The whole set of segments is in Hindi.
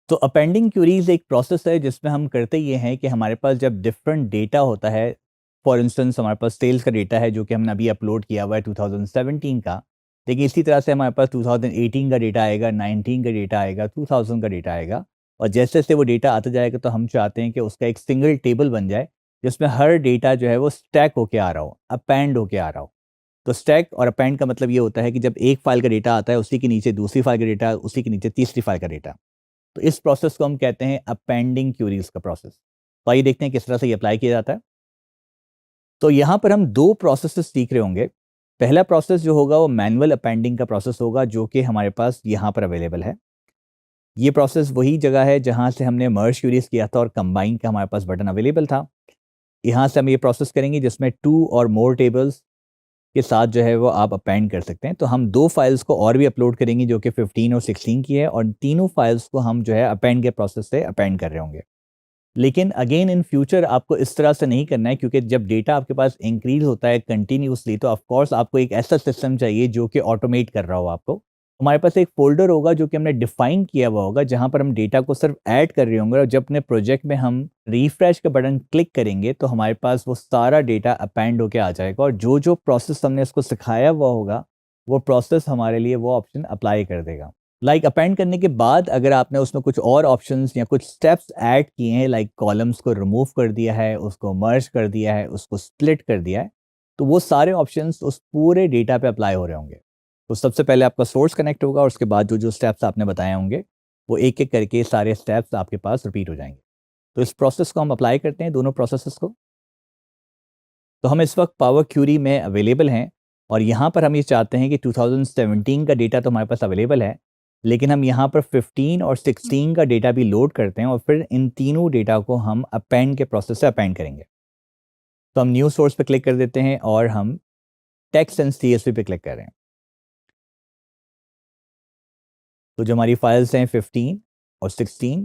तो अपेंडिंग क्यूरीज एक प्रोसेस है जिसमें हम करते ये हैं कि हमारे पास जब डिफरेंट डेटा होता है, फॉर इंस्टेंस हमारे पास सेल्स का डेटा है जो कि हमने अभी अपलोड किया हुआ है 2017 का, लेकिन इसी तरह से हमारे पास 2018 का डेटा आएगा, 19 का डेटा आएगा, 2000 का डेटा आएगा। और जैसे जैसे वो डेटा आता जाएगा तो हम चाहते हैं कि उसका एक सिंगल टेबल बन जाए जिसमें हर डेटा जो है वो स्टैक होके आ रहा हो, अपेंड होके आ रहा हो। तो स्टैक और अपेंड का मतलब ये होता है कि जब एक फाइल का डेटा आता है उसी के नीचे दूसरी फाइल का डेटा, उसी के नीचे तीसरी फाइल का डेटा। तो इस प्रोसेस को हम कहते हैं अपेंडिंग क्यूरीज का प्रोसेस। तो आइए देखते हैं किस तरह से ये अप्लाई किया जाता है। तो यहाँ पर हम दो प्रोसेसेस सीख रहे होंगे। पहला प्रोसेस जो होगा वो मैनुअल अपेंडिंग का प्रोसेस होगा जो कि हमारे पास यहाँ पर अवेलेबल है। ये प्रोसेस वही जगह है जहाँ से हमने मर्ज क्यूरीज किया था और कंबाइन का हमारे पास बटन अवेलेबल था। यहाँ से हम ये प्रोसेस करेंगे जिसमें 2 और मोर टेबल्स के साथ जो है वो आप अपेंड कर सकते हैं। तो हम दो फाइल्स को और भी अपलोड करेंगे जो कि 15 और 16 की है, और तीनों फाइल्स को हम जो है अपेंड के प्रोसेस से अपेंड कर रहे होंगे। लेकिन अगेन इन फ्यूचर आपको इस तरह से नहीं करना है, क्योंकि जब डेटा आपके पास इंक्रीज होता है कंटिन्यूसली तो ऑफ कोर्स आपको एक ऐसा सिस्टम चाहिए जो कि ऑटोमेट कर रहा हो आपको। हमारे पास एक फोल्डर होगा जो कि हमने डिफाइन किया हुआ होगा जहां पर हम डेटा को सिर्फ ऐड कर रहे होंगे, और जब अपने प्रोजेक्ट में हम रिफ्रेश का बटन क्लिक करेंगे तो हमारे पास वो सारा डेटा अपेंड होके आ जाएगा, और जो जो प्रोसेस हमने इसको सिखाया हुआ होगा वो प्रोसेस हमारे लिए वो ऑप्शन अप्लाई कर देगा। लाइक अपेंड करने के बाद अगर आपने उसमें कुछ और ऑप्शंस या कुछ स्टेप्स ऐड किए हैं, लाइक कॉलम्स को रिमूव कर दिया है, उसको मर्ज कर दिया है, उसको स्प्लिट कर दिया है, तो वो सारे ऑप्शंस उस पूरे डेटा पे अप्लाई हो रहे होंगे। तो सबसे पहले आपका सोर्स कनेक्ट होगा और उसके बाद जो जो स्टेप्स आपने बताए होंगे वो एक एक करके सारे स्टेप्स आपके पास रिपीट हो जाएंगे। तो इस प्रोसेस को हम अप्लाई करते हैं, दोनों प्रोसेसेस को। तो हम इस वक्त पावर क्यूरी में अवेलेबल हैं, और यहाँ पर हम ये चाहते हैं कि 2017 का डेटा तो हमारे पास अवेलेबल है, लेकिन हम यहाँ पर 15 और 16 का डेटा भी लोड करते हैं, और फिर इन तीनों डेटा को हम अपेंड के प्रोसेस से अपेंड करेंगे। तो हम न्यू सोर्स पे क्लिक कर देते हैं और हम टेक्स्ट एंड सीएसवी पे क्लिक कर रहे हैं। तो जो हमारी फाइल्स हैं 15 और 16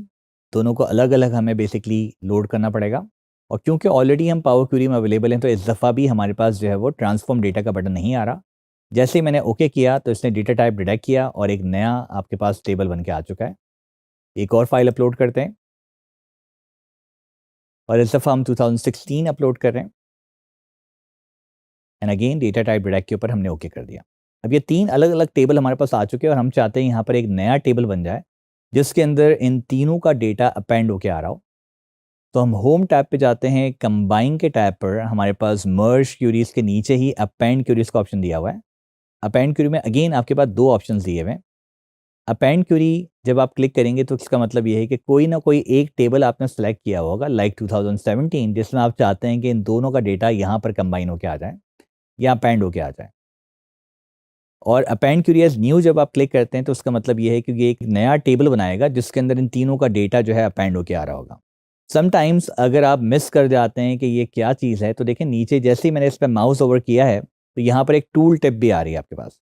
दोनों को अलग अलग हमें बेसिकली लोड करना पड़ेगा, और क्योंकि ऑलरेडी हम पावर क्यूरी में अवेलेबल हैं तो इस दफ़ा भी हमारे पास जो है वो ट्रांसफॉर्म डेटा का बटन नहीं आ रहा। जैसे ही मैंने ओके किया तो इसने डेटा टाइप डिटेक्ट किया और एक नया आपके पास टेबल बन के आ चुका है। एक और फाइल अपलोड करते हैं, और इस दफ़ा हम 2016 अपलोड कर रहे हैं, and again data type detect के ऊपर हमने ओके कर दिया। अब ये तीन अलग अलग टेबल हमारे पास आ चुके हैं, और हम चाहते हैं यहाँ पर एक नया टेबल बन जाए जिसके अंदर इन तीनों का डेटा अपेंड होके आ रहा हो। तो हम होम टैब पे जाते हैं, कंबाइन के टैब पर हमारे पास मर्ज क्यूरीज के नीचे ही अपेंड क्यूरीज का ऑप्शन दिया हुआ है। अपेंड क्यूरी में अगेन आपके पास दो ऑप्शन दिए हुए हैं। अपेंड क्यूरी जब आप क्लिक करेंगे तो इसका मतलब ये है कि कोई ना कोई एक टेबल आपने सेलेक्ट किया होगा, लाइक 2017, जिसमें आप चाहते हैं कि इन दोनों का डेटा यहाँ पर कंबाइन होके आ जाए या अपेंड होके आ जाए। और अपेंड क्यूरी एज न्यू जब आप क्लिक करते हैं तो उसका मतलब ये है कि ये एक नया टेबल बनाएगा जिसके अंदर इन तीनों का डेटा जो है अपेंड होके आ रहा होगा। समटाइम्स अगर आप मिस कर जाते हैं कि ये क्या चीज़ है, तो देखिए नीचे जैसे ही मैंने इस पर माउस ओवर किया है तो यहाँ पर एक टूल टिप भी आ रही है आपके पास,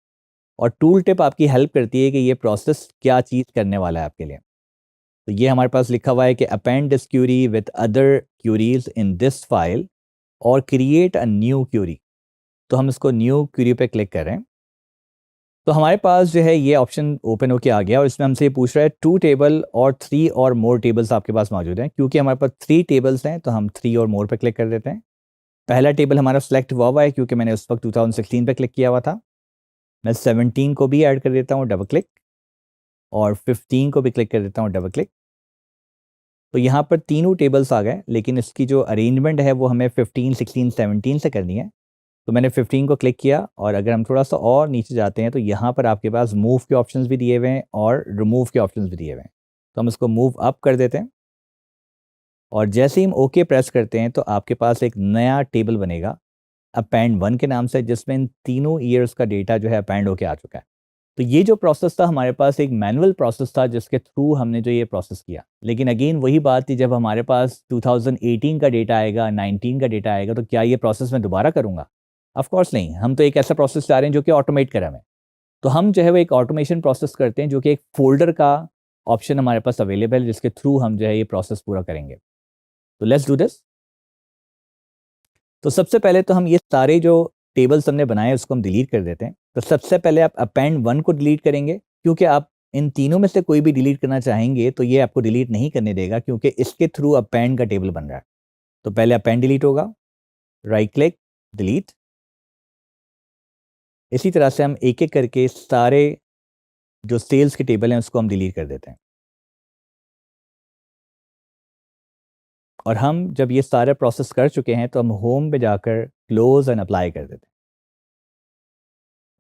और टूल टिप आपकी हेल्प करती है कि ये प्रोसेस क्या चीज़ करने वाला है आपके लिए। तो ये हमारे पास लिखा हुआ है कि append this query with other queries in this file और क्रिएट अ न्यू क्यूरी। तो हम इसको न्यू क्यूरी पे क्लिक कर रहे हैं। तो हमारे पास जो है ये ऑप्शन ओपन होके आ गया, और इसमें हमसे ये पूछ रहा है 2 टेबल और 3 और मोर टेबल्स आपके पास मौजूद हैं। क्योंकि हमारे पास 3 टेबल्स हैं तो हम 3 और मोर पे क्लिक कर देते हैं। पहला टेबल हमारा सेलेक्ट हुआ है क्योंकि मैंने उस वक्त 2016 पे क्लिक किया हुआ था। मैं 17 को भी ऐड कर देता हूँ डबल क्लिक, और 15 को भी क्लिक कर देता हूँ डबल क्लिक। तो यहाँ पर तीनों टेबल्स आ गए, लेकिन इसकी जो अरेंजमेंट है वो हमें 15, 16, 17 से करनी है। तो मैंने 15 को क्लिक किया, और अगर हम थोड़ा सा और नीचे जाते हैं तो यहाँ पर आपके पास मूव के ऑप्शंस भी दिए हुए हैं और रिमूव के ऑप्शंस भी दिए हुए हैं। तो हम इसको मूव अप कर देते हैं, और जैसे ही हम ओके प्रेस करते हैं तो आपके पास एक नया टेबल बनेगा अपेंड 1 के नाम से, जिसमें इन तीनों ईयर्स का डेटा जो है अपेंड होके आ चुका है। तो ये जो प्रोसेस था हमारे पास एक मैनुअल प्रोसेस था जिसके थ्रू हमने जो ये प्रोसेस किया। लेकिन अगेन वही बात थी, जब हमारे पास 2018 का डेटा आएगा, 19 का डेटा आएगा, तो क्या ये प्रोसेस मैं दोबारा करूँगा? ऑफ कोर्स नहीं। हम तो एक ऐसा प्रोसेस चाह रहे हैं जो कि ऑटोमेट करा है। तो हम जो है वो एक ऑटोमेशन प्रोसेस करते हैं जो कि एक फोल्डर का ऑप्शन हमारे पास अवेलेबल है जिसके थ्रू हम जो है ये प्रोसेस पूरा करेंगे। तो लेट्स डू दिस। तो सबसे पहले तो हम ये सारे जो टेबल्स हमने बनाए उसको हम डिलीट कर देते हैं। तो सबसे पहले आप अपेंड 1 को डिलीट करेंगे, क्योंकि आप इन तीनों में से कोई भी डिलीट करना चाहेंगे तो ये आपको डिलीट नहीं करने देगा, क्योंकि इसके थ्रू अपेंड का टेबल बन रहा है। तो पहले अपेंड डिलीट होगा, राइट क्लिक, डिलीट। इसी तरह से हम एक एक करके सारे जो सेल्स के टेबल हैं उसको हम डिलीट कर देते हैं। और हम जब ये सारे प्रोसेस कर चुके हैं तो हम होम पे जाकर क्लोज एंड अप्लाई कर देते हैं।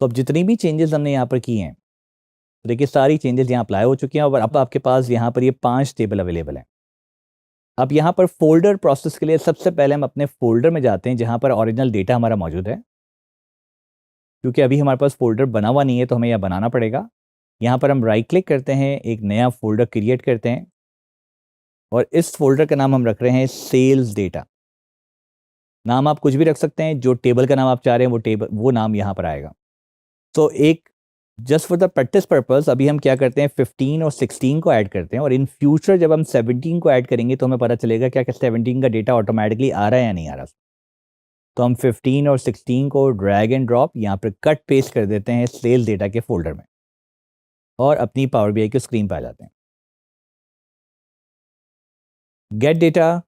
तो अब जितनी भी चेंजेस हमने यहाँ पर किए हैं, तो देखिए सारी चेंजेस यहाँ अप्लाई हो चुकी हैं और अब आपके पास यहाँ पर ये 5 टेबल अवेलेबल हैं। अब यहाँ पर फोल्डर प्रोसेस के लिए सबसे पहले हम अपने फोल्डर में जाते हैं जहाँ पर ओरिजिनल डेटा हमारा मौजूद है। क्योंकि अभी हमारे पास फोल्डर बना हुआ नहीं है तो हमें यह बनाना पड़ेगा। यहाँ पर हम राइट क्लिक करते हैं, एक नया फोल्डर क्रिएट करते हैं और इस फोल्डर का नाम हम रख रहे हैं सेल्स डेटा। नाम आप कुछ भी रख सकते हैं, जो टेबल का नाम आप चाह रहे हैं वो नाम यहाँ पर आएगा। तो एक just for the practice purpose अभी हम क्या करते हैं, 15 और 16 को ऐड करते हैं और इन फ्यूचर जब हम 17 को ऐड करेंगे तो हमें पता चलेगा क्या 17 का डेटा ऑटोमेटिकली आ रहा है या नहीं आ रहा। तो हम 15 और 16 को ड्रैग एंड ड्रॉप यहाँ पर कट पेस्ट कर देते हैं सेल्स डेटा के फोल्डर में और अपनी पावर बीआई की स्क्रीन पर आ जाते हैं। गेट डेटा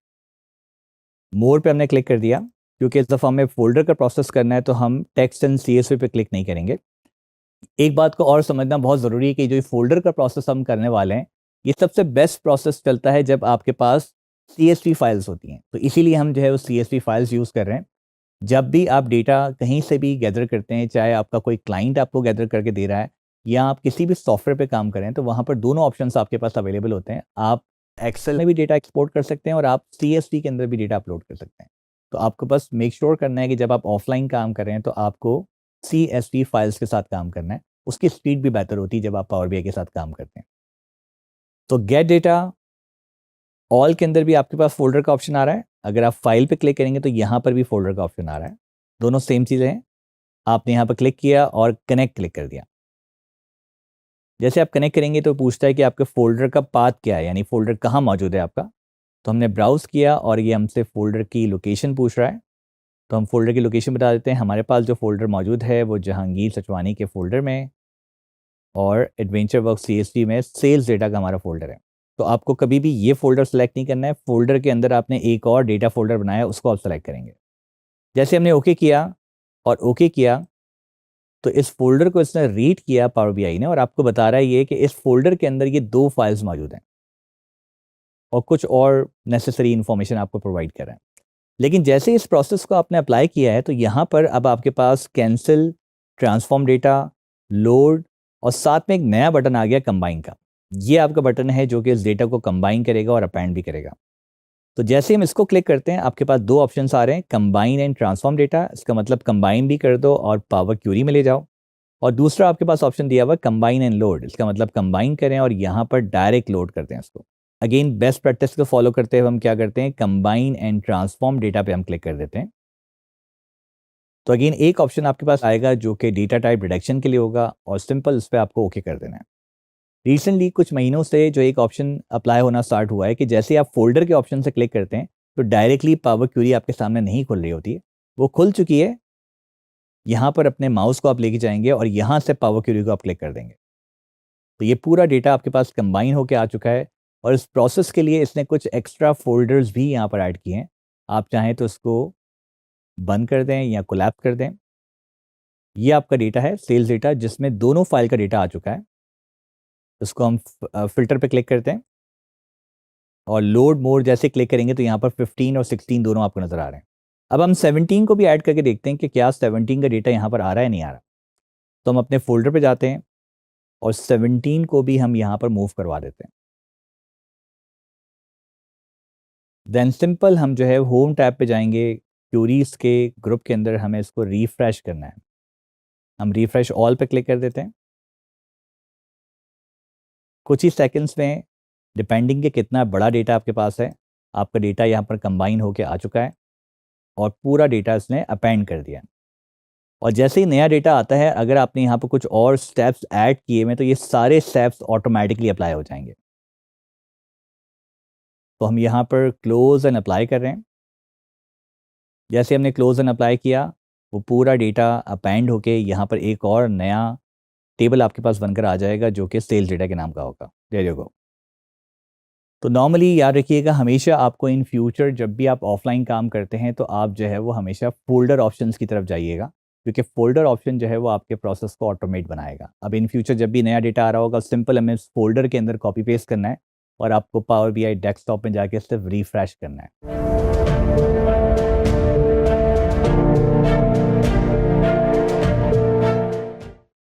मोर पे हमने क्लिक कर दिया, क्योंकि इस दफ़ा हमें फोल्डर का प्रोसेस करना है तो हम टेक्स्ट एंड CSV पे क्लिक नहीं करेंगे। एक बात को और समझना बहुत ज़रूरी है कि जो फोल्डर का प्रोसेस हम करने वाले हैं, ये सबसे बेस्ट प्रोसेस चलता है जब आपके पास CSV फाइल्स होती हैं। तो इसीलिए हम जो है वो CSV फाइल्स यूज़ कर रहे हैं। जब भी आप डेटा कहीं से भी गैदर करते हैं, चाहे आपका कोई क्लाइंट आपको गैदर करके दे रहा है या आप किसी भी सॉफ्टवेयर पे काम करें, तो वहाँ पर दोनों ऑप्शंस आपके पास अवेलेबल होते हैं। आप एक्सेल में भी डेटा एक्सपोर्ट कर सकते हैं और आप CSV के अंदर भी डेटा अपलोड कर सकते हैं। तो आपको बस मेक श्योर करना है कि जब आप ऑफलाइन काम कर रहे हैं तो आपको CSV फाइल्स के साथ काम करना है। उसकी स्पीड भी बेहतर होती है जब आप पावर बीआई के साथ काम करते हैं। तो गेट डेटा ऑल के अंदर भी आपके पास फोल्डर का ऑप्शन आ रहा है। अगर आप फाइल पे क्लिक करेंगे तो यहाँ पर भी फोल्डर का ऑप्शन आ रहा है। दोनों सेम चीज़ें हैं। आपने यहाँ पर क्लिक किया और कनेक्ट क्लिक कर दिया। जैसे आप कनेक्ट करेंगे तो पूछता है कि आपके फोल्डर का पाथ क्या है, यानी फोल्डर कहाँ मौजूद है आपका। तो हमने ब्राउज़ किया और ये हमसे फोल्डर की लोकेशन पूछ रहा है। तो हम फोल्डर की लोकेशन बता देते हैं। हमारे पास जो फोल्डर मौजूद है वो जहांगीर सचवानी के फोल्डर में और एडवेंचर वर्क CSV में सेल्स डेटा का हमारा फोल्डर है। तो आपको कभी भी ये फोल्डर सेलेक्ट नहीं करना है। फोल्डर के अंदर आपने एक और डेटा फोल्डर बनाया, उसको आप सेलेक्ट करेंगे। जैसे हमने ओके किया और ओके किया तो इस फोल्डर को इसने रीड किया पावर बीआई ने और आपको बता रहा है ये कि इस फोल्डर के अंदर ये 2 फाइल्स मौजूद हैं और कुछ और नेसेसरी इन्फॉर्मेशन आपको प्रोवाइड कर रहे हैं। लेकिन जैसे इस प्रोसेस को आपने अप्लाई किया है तो यहाँ पर अब आपके पास कैंसिल, ट्रांसफॉर्म डेटा, लोड और साथ में एक नया बटन आ गया कंबाइन का। ये आपका बटन है जो कि इस डेटा को कंबाइन करेगा और अपेंड भी करेगा। तो जैसे हम इसको क्लिक करते हैं आपके पास 2 ऑप्शंस आ रहे हैं, कंबाइन एंड ट्रांसफॉर्म डेटा। इसका मतलब कंबाइन भी कर दो और पावर क्यूरी में ले जाओ। और दूसरा आपके पास ऑप्शन दिया हुआ कंबाइन एंड लोड। इसका मतलब कंबाइन करें और यहाँ पर डायरेक्ट लोड करते हैं इसको। अगेन बेस्ट प्रैक्टिस को फॉलो करते हुए हम क्या करते हैं, कंबाइन एंड ट्रांसफॉर्म डेटा पे हम क्लिक कर देते हैं। तो अगेन एक ऑप्शन आपके पास आएगा जो कि डेटा टाइप रिडक्शन के लिए होगा और सिंपल उस पर आपको ओके कर देना है। रिसेंटली कुछ महीनों से जो एक ऑप्शन अप्लाई होना स्टार्ट हुआ है कि जैसे आप फोल्डर के ऑप्शन से क्लिक करते हैं तो डायरेक्टली पावर क्यूरी आपके सामने नहीं खुल रही होती है, वो खुल चुकी है। यहाँ पर अपने माउस को आप लेके जाएंगे और यहाँ से पावर क्यूरी को आप क्लिक कर देंगे तो ये पूरा डेटा आपके पास कंबाइन होकर आ चुका है। और इस प्रोसेस के लिए इसने कुछ एक्स्ट्रा फोल्डर्स भी यहाँ पर ऐड किए हैं। आप चाहें तो इसको बंद कर दें या कोलैप्स कर दें। ये आपका डेटा है सेल्स डेटा, जिसमें दोनों फाइल का डेटा आ चुका है। इसको हम फिल्टर पे क्लिक करते हैं और लोड मोर जैसे क्लिक करेंगे तो यहाँ पर 15 और 16 दोनों आपको नज़र आ रहे हैं। अब हम 17 को भी ऐड करके देखते हैं कि क्या 17 का डेटा यहाँ पर आ रहा है नहीं आ रहा। तो हम अपने फोल्डर पे जाते हैं और 17 को भी हम यहाँ पर मूव करवा देते हैं। देन सिंपल हम जो है होम टैब पे जाएंगे, क्यूरीज के ग्रुप के अंदर हमें इसको रिफ्रेश करना है। हम रिफ्रेश ऑल पे क्लिक कर देते हैं। कुछ ही सेकंड्स में, डिपेंडिंग के कितना बड़ा डेटा आपके पास है, आपका डेटा यहाँ पर कंबाइन होके आ चुका है और पूरा डेटा इसने अपेंड कर दिया। और जैसे ही नया डेटा आता है, अगर आपने यहाँ पर कुछ और स्टेप्स ऐड किए हुए तो ये सारे स्टेप्स ऑटोमेटिकली अप्लाई हो जाएंगे। तो हम यहाँ पर क्लोज एंड अप्लाई कर रहे हैं। जैसे हमने क्लोज एंड अप्लाई किया वो पूरा डेटा अपेंड होके यहाँ पर एक और नया टेबल आपके पास बनकर आ जाएगा जो कि सेल्स डेटा के नाम का होगा। There you go. तो नॉर्मली याद रखिएगा, हमेशा आपको इन फ्यूचर जब भी आप ऑफलाइन काम करते हैं तो आप जो है वो हमेशा फ़ोल्डर ऑप्शंस की तरफ जाइएगा, क्योंकि फ़ोल्डर ऑप्शन जो है वो आपके प्रोसेस को ऑटोमेट बनाएगा। अब इन फ्यूचर जब भी नया डेटा आ रहा होगा, सिंपल हमें उस फ़ोल्डर के अंदर कॉपी पेस्ट करना है और आपको पावर बीआई डेस्कटॉप में जाके सिर्फ रिफ्रेश करना है।